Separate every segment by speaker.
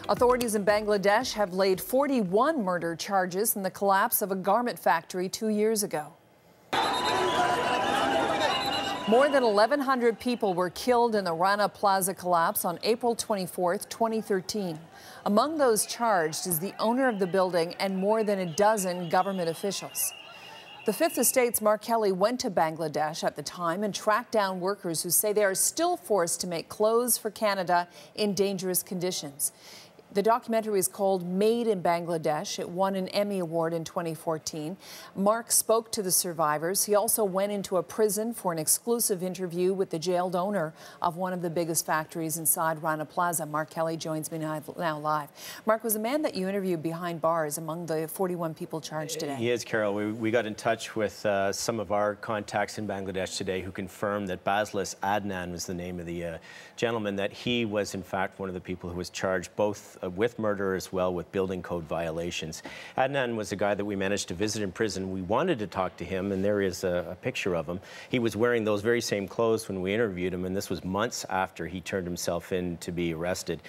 Speaker 1: Authorities in Bangladesh have laid 41 murder charges in the collapse of a garment factory 2 years ago. More than 1,100 people were killed in the Rana Plaza collapse on April 24, 2013. Among those charged is the owner of the building and more than a dozen government officials. The Fifth Estate's Mark Kelley went to Bangladesh at the time and tracked down workers who say they are still forced to make clothes for Canada in dangerous conditions. The documentary is called Made in Bangladesh. It won an Emmy Award in 2014. Mark spoke to the survivors. He also went into a prison for an exclusive interview with the jailed owner of one of the biggest factories inside Rana Plaza. Mark Kelley joins me now live. Mark was a man that you interviewed behind bars among the 41 people charged today.
Speaker 2: He is, Carol. We got in touch with some of our contacts in Bangladesh today who confirmed that Baslis Adnan was the name of the gentleman, that he was in fact one of the people who was charged both with murder as well with building code violations. Adnan was a guy that we managed to visit in prison. We wanted to talk to him, and there is a picture of him. He was wearing those very same clothes when we interviewed him, and this was months after he turned himself in to be arrested.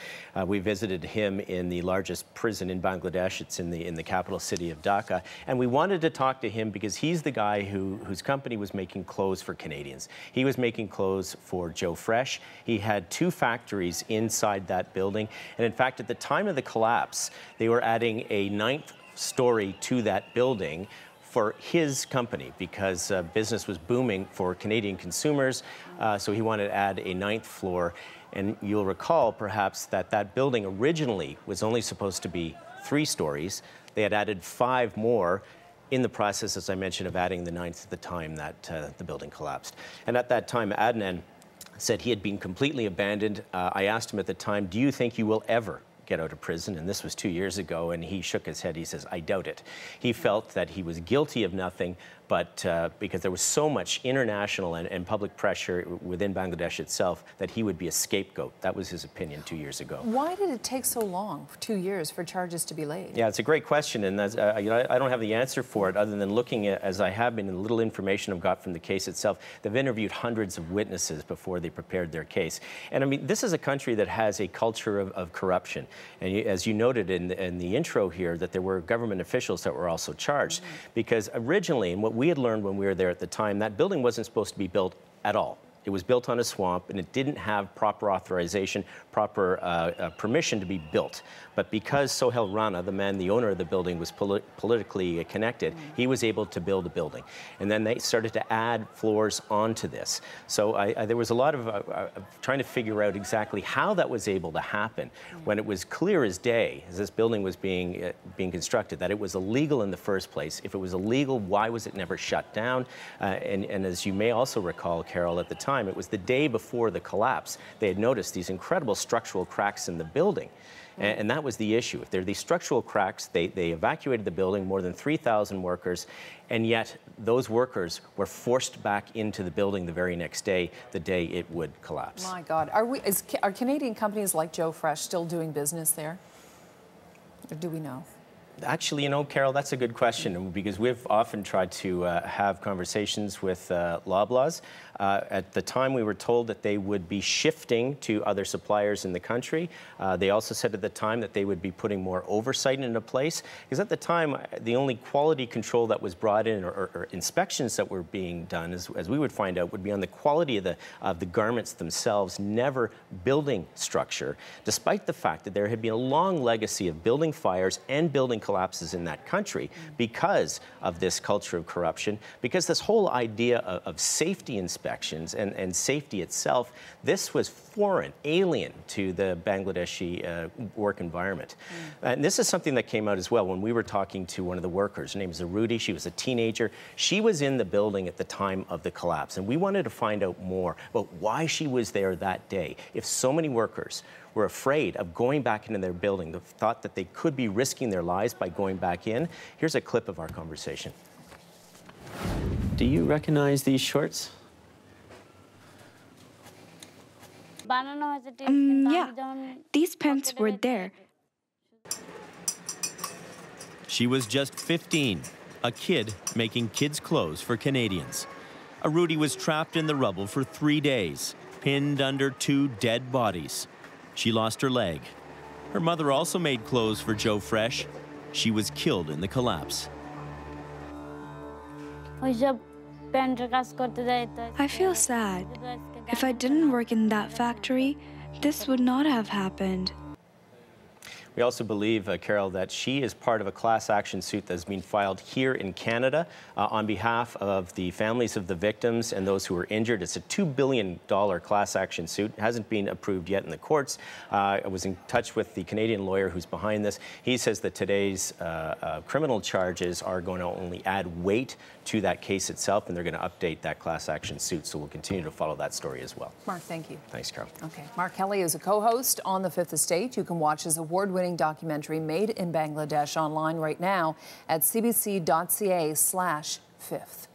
Speaker 2: We visited him in the largest prison in Bangladesh. It's in the capital city of Dhaka, and we wanted to talk to him because he's the guy whose company was making clothes for Canadians. He was making clothes for Joe Fresh. He had 2 factories inside that building, and in fact, at the time of the collapse, they were adding a 9th story to that building for his company because business was booming for Canadian consumers, so he wanted to add a 9th floor. And you'll recall perhaps that that building originally was only supposed to be 3 stories. They had added 5 more in the process, as I mentioned, of adding the 9th at the time that the building collapsed. And at that time, Adnan said he had been completely abandoned. I asked him at the time, do you think you will ever get out of prison? And this was 2 years ago, and he shook his head. He says, I doubt it. He felt that he was guilty of nothing, but because there was so much international and public pressure within Bangladesh itself that he would be a scapegoat. That was his opinion 2 years ago.
Speaker 1: Why did it take so long, 2 years, for charges to be laid? Yeah,
Speaker 2: it's a great question, and that's, you know, I don't have the answer for it other than looking at, as I have been, and the little information I've got from the case itself. They've interviewed hundreds of witnesses before they prepared their case. And I mean, this is a country that has a culture of corruption. And as you noted in the intro here, that there were government officials that were also charged. Because originally, and what we had learned when we were there at the time, that building wasn't supposed to be built at all. It was built on a swamp, and it didn't have proper authorization, proper permission to be built. But because Sohail Rana, the owner of the building, was politically connected, he was able to build a building. And then they started to add floors onto this. So there was a lot of trying to figure out exactly how that was able to happen when it was clear as day, as this building was being constructed, that it was illegal in the first place. If it was illegal, why was it never shut down? And as you may also recall, Carol, at the time, it was the day before the collapse. They had noticed these incredible structural cracks in the building. And that was the issue. If there are these structural cracks, they evacuated the building, more than 3,000 workers, and yet those workers were forced back into the building the very next day, the day it would collapse.
Speaker 1: My God. Are Canadian companies like Joe Fresh still doing business there? Or do we know?
Speaker 2: Actually, you know, Carol, that's a good question, because we've often tried to have conversations with Loblaws. At the time, we were told that they would be shifting to other suppliers in the country. They also said at the time that they would be putting more oversight into place, because at the time, the only quality control that was brought in, or inspections that were being done, as we would find out, would be on the quality of the garments themselves, never building structure, despite the fact that there had been a long legacy of building fires and building collapses in that country because of this culture of corruption, because this whole idea of safety inspections and safety itself, this was foreign, alien to the Bangladeshi work environment. And this is something that came out as well when we were talking to one of the workers. Her name is Rudy. She was a teenager. She was in the building at the time of the collapse, and we wanted to find out more about why she was there that day. If so many workers were afraid of going back into their building, the thought that they could be risking their lives by going back in. Here's a clip of our conversation. Do you recognize these shorts?
Speaker 3: Yeah, these pants were there.
Speaker 4: She was just 15, a kid making kids' clothes for Canadians. Rudy was trapped in the rubble for 3 days, pinned under 2 dead bodies. She lost her leg. Her mother also made clothes for Joe Fresh. She was killed in the collapse.
Speaker 3: I feel sad. If I didn't work in that factory, this would not have happened.
Speaker 2: We also believe, Carole, that she is part of a class action suit that's been filed here in Canada on behalf of the families of the victims and those who were injured. It's a $2 billion class action suit. It hasn't been approved yet in the courts. I was in touch with the Canadian lawyer who's behind this. He says that today's criminal charges are going to only add weight to that case itself, and they're going to update that class action suit. So we'll continue to follow that story as well.
Speaker 1: Mark, thank you.
Speaker 2: Thanks, Carole.
Speaker 1: Okay. Mark Kelley is a co-host on The Fifth Estate. You can watch his award-winning documentary Made in Bangladesh online right now at cbc.ca/fifth.